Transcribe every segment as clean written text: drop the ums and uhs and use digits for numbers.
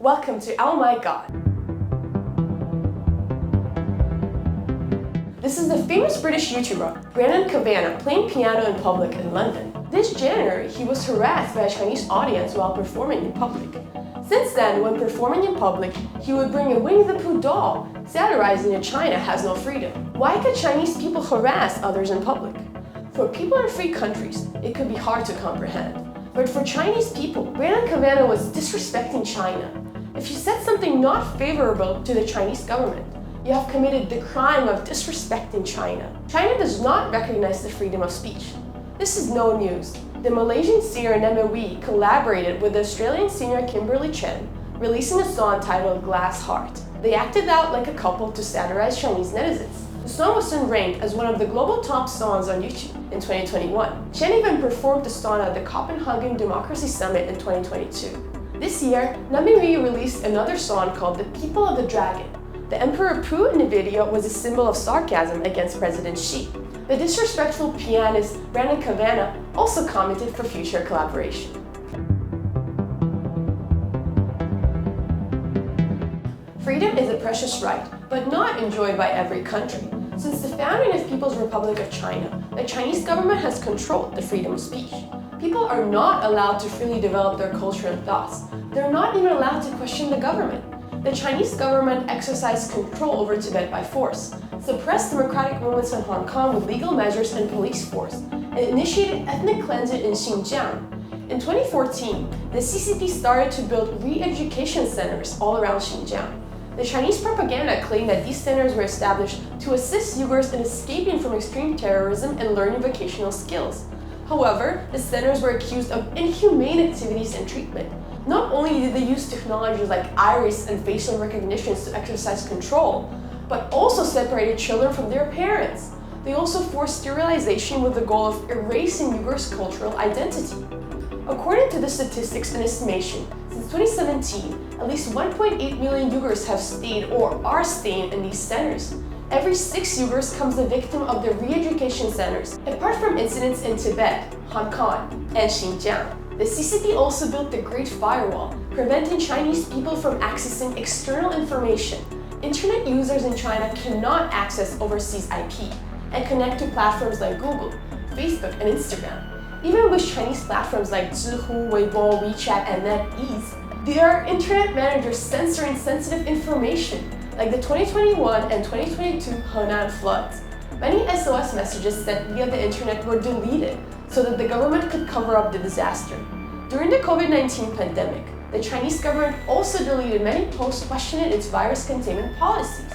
Welcome to Oh My God. This is the famous British YouTuber Brandon Cavanagh playing piano in public in London. This January, he was harassed by a Chinese audience while performing in public. Since then, when performing in public, he would bring a Winnie the Pooh doll, satirizing that China has no freedom. Why could Chinese people harass others in public? For people in free countries, it could be hard to comprehend. But for Chinese people, Brandon Cavanagh was disrespecting China. If you said something not favorable to the Chinese government, you have committed the crime of disrespecting China. China does not recognize the freedom of speech. This is no news. The Malaysian singer Neme Wee collaborated with the Australian singer Kimberly Chen, releasing a song titled Glass Heart. They acted out like a couple to satirize Chinese netizens. The song was soon ranked as one of the global top songs on YouTube in 2021. Chen even performed the song at the Copenhagen Democracy Summit in 2022. This year, Neme Wee released another song called The People of the Dragon. The Emperor Pooh in the video was a symbol of sarcasm against President Xi. The disrespectful pianist Brandon Cavanagh also commented for future collaboration. Freedom is a precious right, but not enjoyed by every country. Since the founding of People's Republic of China, the Chinese government has controlled the freedom of speech. People are not allowed to freely develop their culture and thoughts. They're not even allowed to question the government. The Chinese government exercised control over Tibet by force, suppressed democratic movements in Hong Kong with legal measures and police force, and initiated ethnic cleansing in Xinjiang. In 2014, the CCP started to build re-education centers all around Xinjiang. The Chinese propaganda claimed that these centers were established to assist Uyghurs in escaping from extreme terrorism and learning vocational skills. However, the centers were accused of inhumane activities and treatment. Not only did they use technologies like iris and facial recognitions to exercise control, but also separated children from their parents. They also forced sterilization with the goal of erasing Uyghurs' cultural identity. According to the statistics and estimation, since 2017, at least 1.8 million Uyghurs have stayed or are staying in these centers. Every 6 Uyghurs comes a victim of the re-education centers. Apart from incidents in Tibet, Hong Kong, and Xinjiang, the CCP also built the Great Firewall, preventing Chinese people from accessing external information. Internet users in China cannot access overseas IP and connect to platforms like Google, Facebook, and Instagram. Even with Chinese platforms like Zhihu, Weibo, WeChat, and NetEase, there are internet managers censoring sensitive information, like the 2021 and 2022 Henan floods. Many SOS messages sent via the internet were deleted so that the government could cover up the disaster. During the COVID-19 pandemic, the Chinese government also deleted many posts questioning its virus containment policies.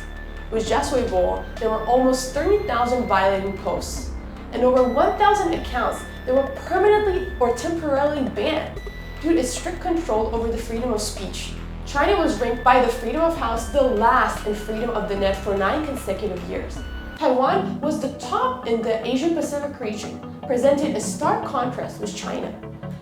With just Weibo, there were almost 30,000 violating posts, and over 1,000 accounts that were permanently or temporarily banned due to its strict control over the freedom of speech. China was ranked by the Freedom of House the last in freedom of the net for 9 consecutive years. Taiwan was the top in the Asia-Pacific region, presenting a stark contrast with China.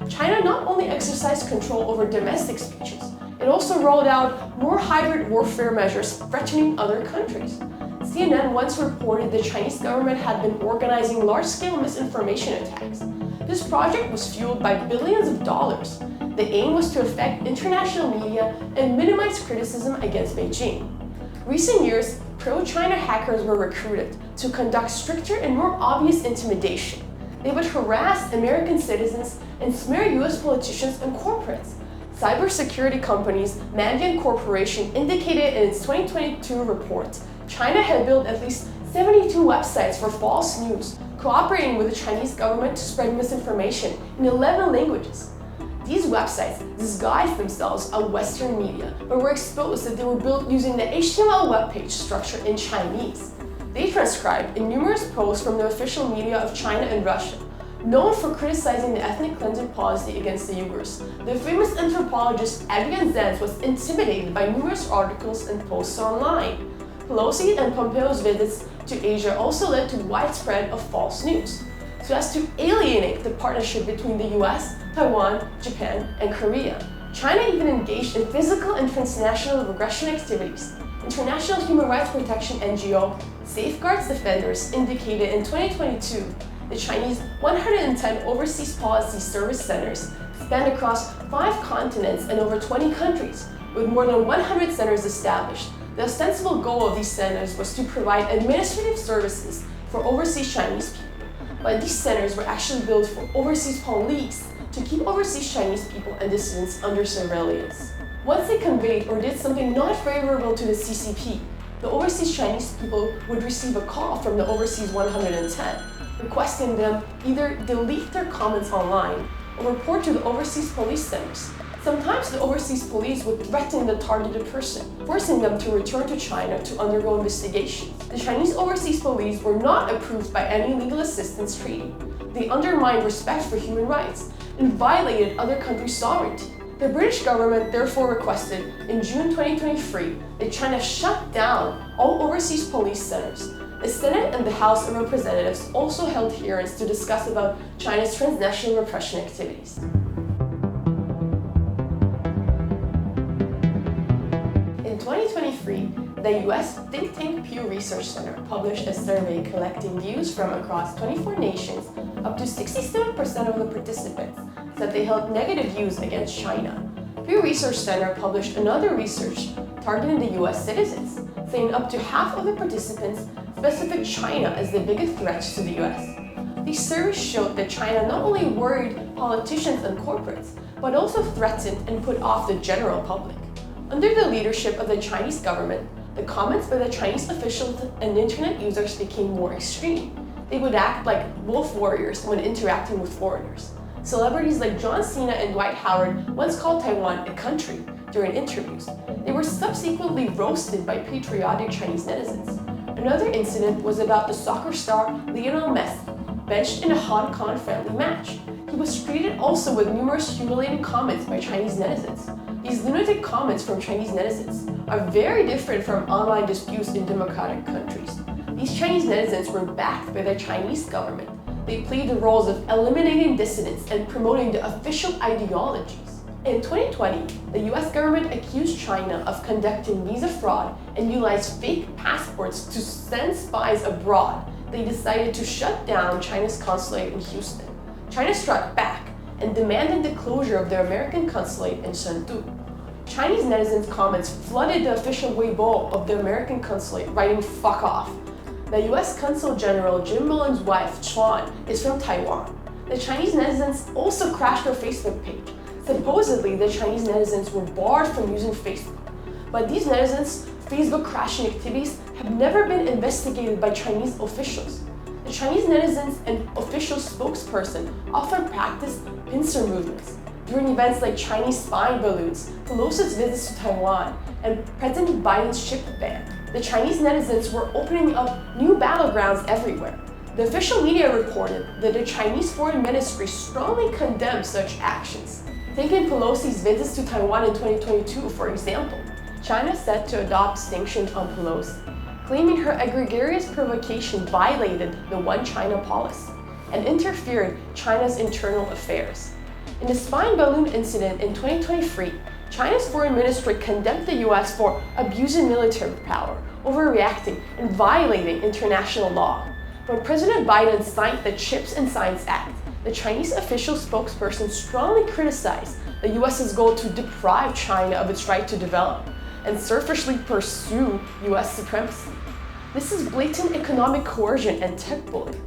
China not only exercised control over domestic speeches, it also rolled out more hybrid warfare measures threatening other countries. CNN once reported the Chinese government had been organizing large-scale misinformation attacks. This project was fueled by billions of dollars. The aim was to affect international media and minimize criticism against Beijing. Recent years, pro-China hackers were recruited to conduct stricter and more obvious intimidation. They would harass American citizens and smear US politicians and corporates. Cybersecurity companies Mandiant Corporation indicated in its 2022 report, China had built at least 72 websites for false news, cooperating with the Chinese government to spread misinformation in 11 languages. These websites disguised themselves as Western media, but were exposed that they were built using the HTML web page structure in Chinese. They transcribed in numerous posts from the official media of China and Russia. Known for criticizing the ethnic cleansing policy against the Uyghurs, the famous anthropologist Adrian Zenz was intimidated by numerous articles and posts online. Pelosi and Pompeo's visits to Asia also led to widespread of false news, so as to alienate the partnership between the US, Taiwan, Japan, and Korea. China even engaged in physical and transnational regression activities. International Human Rights Protection NGO Safeguards Defenders indicated in 2022 the Chinese 110 overseas policy service centers span across 5 continents and over 20 countries, with more than 100 centers established. The ostensible goal of these centers was to provide administrative services for overseas Chinese people, but these centers were actually built for overseas police to keep overseas Chinese people and dissidents under surveillance. Once they conveyed or did something not favorable to the CCP, the overseas Chinese people would receive a call from the overseas 110, requesting them either delete their comments online or report to the overseas police centers. Sometimes the overseas police would threaten the targeted person, forcing them to return to China to undergo investigations. The Chinese overseas police were not approved by any legal assistance treaty. They undermined respect for human rights and violated other countries' sovereignty. The British government therefore requested in June 2023 that China shut down all overseas police centers. The Senate and the House of Representatives also held hearings to discuss about China's transnational repression activities. In 2023, the US think tank Pew Research Center published a survey collecting views from across 24 nations. Up to 67% of the participants said they held negative views against China. Pew Research Center published another research targeting the US citizens, saying up to half of the participants specified China as the biggest threat to the US. These surveys showed that China not only worried politicians and corporates, but also threatened and put off the general public. Under the leadership of the Chinese government, the comments by the Chinese officials and internet users became more extreme. They would act like wolf warriors when interacting with foreigners. Celebrities like John Cena and Dwight Howard once called Taiwan a country during interviews. They were subsequently roasted by patriotic Chinese netizens. Another incident was about the soccer star Lionel Messi, benched in a Hong Kong friendly match. He was treated also with numerous humiliating comments by Chinese netizens. These lunatic comments from Chinese netizens are very different from online disputes in democratic countries. These Chinese netizens were backed by the Chinese government. They played the roles of eliminating dissidents and promoting the official ideologies. In 2020, the US government accused China of conducting visa fraud and utilized fake passports to send spies abroad. They decided to shut down China's consulate in Houston. China struck back and demanded the closure of their American consulate in Chengdu. Chinese netizens' comments flooded the official Weibo of the American consulate, writing "fuck off." The US Consul General Jim Mullen's wife, Chuan, is from Taiwan. The Chinese netizens also crashed her Facebook page. Supposedly, the Chinese netizens were barred from using Facebook. But these netizens' Facebook crashing activities have never been investigated by Chinese officials. The Chinese netizens and official spokesperson often practice pincer movements. During events like Chinese spying balloons, Pelosi's visits to Taiwan, and President Biden's ship ban, the Chinese netizens were opening up new battlegrounds everywhere. The official media reported that the Chinese Foreign Ministry strongly condemned such actions. Taking Pelosi's visits to Taiwan in 2022, for example, China set to adopt sanctions on Pelosi, claiming her egregious provocation violated the One China policy and interfered China's internal affairs. In the spying balloon incident in 2023, China's foreign ministry condemned the US for abusing military power, overreacting, and violating international law. When President Biden signed the Chips and Science Act, the Chinese official spokesperson strongly criticized the US's goal to deprive China of its right to develop and selfishly pursue US supremacy. This is blatant economic coercion and tech bullying.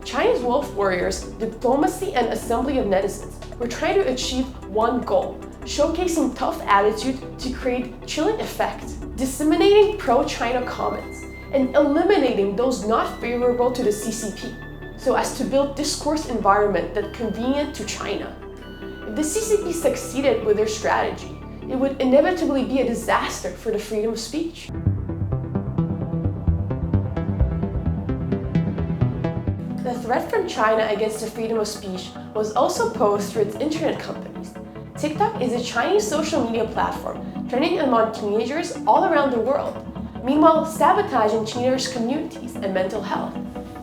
China's wolf warriors, diplomacy, and assembly of netizens were trying to achieve one goal: showcasing tough attitude to create chilling effect, disseminating pro-China comments, and eliminating those not favorable to the CCP, so as to build discourse environment that's convenient to China. If the CCP succeeded with their strategy, it would inevitably be a disaster for the freedom of speech. The threat from China against the freedom of speech was also posed through its internet companies. TikTok is a Chinese social media platform trending among teenagers all around the world, meanwhile sabotaging teenagers' communities and mental health.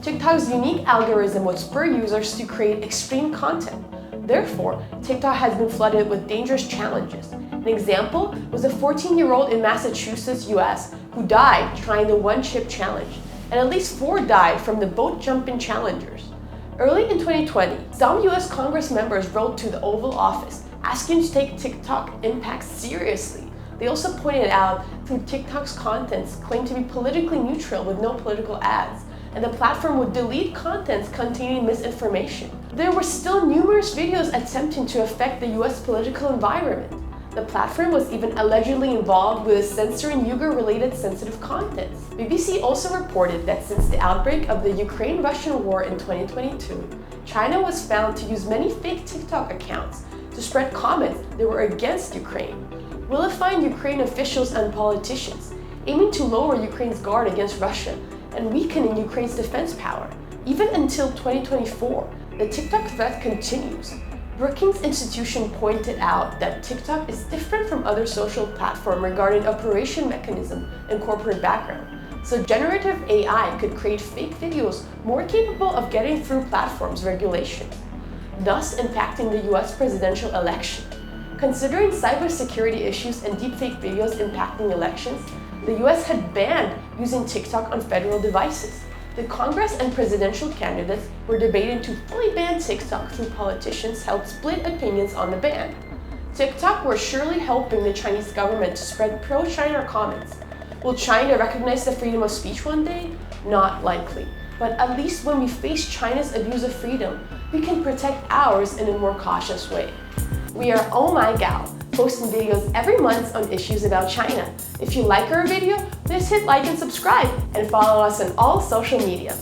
TikTok's unique algorithm would spur users to create extreme content. Therefore, TikTok has been flooded with dangerous challenges. An example was a 14-year-old in Massachusetts, US, who died trying the one-chip challenge, and at least 4 died from the boat jumping challengers. Early in 2020, some US Congress members wrote to the Oval Office asking to take TikTok impact seriously, They also pointed out through TikTok's contents claimed to be politically neutral with no political ads, and the platform would delete contents containing misinformation. There were still numerous videos attempting to affect the US political environment. The platform was even allegedly involved with censoring Uyghur-related sensitive contents. BBC also reported that since the outbreak of the Ukraine-Russian war in 2022, China was found to use many fake TikTok accounts to spread comments that were against Ukraine, vilifying Ukraine officials and politicians, aiming to lower Ukraine's guard against Russia and weakening Ukraine's defense power. Even until 2024, the TikTok threat continues. Brookings Institution pointed out that TikTok is different from other social platforms regarding operation mechanism and corporate background. So generative AI could create fake videos more capable of getting through platforms regulation, thus impacting the US presidential election. Considering cybersecurity issues and deepfake videos impacting elections, the US had banned using TikTok on federal devices. The Congress and presidential candidates were debating to fully ban TikTok through politicians held split opinions on the ban. TikTok were surely helping the Chinese government to spread pro-China comments. Will China recognize the freedom of speech one day? Not likely. But at least when we face China's abuse of freedom, we can protect ours in a more cautious way. We are Oh My Gal, posting videos every month on issues about China. If you like our video, please hit like and subscribe, and follow us on all social media.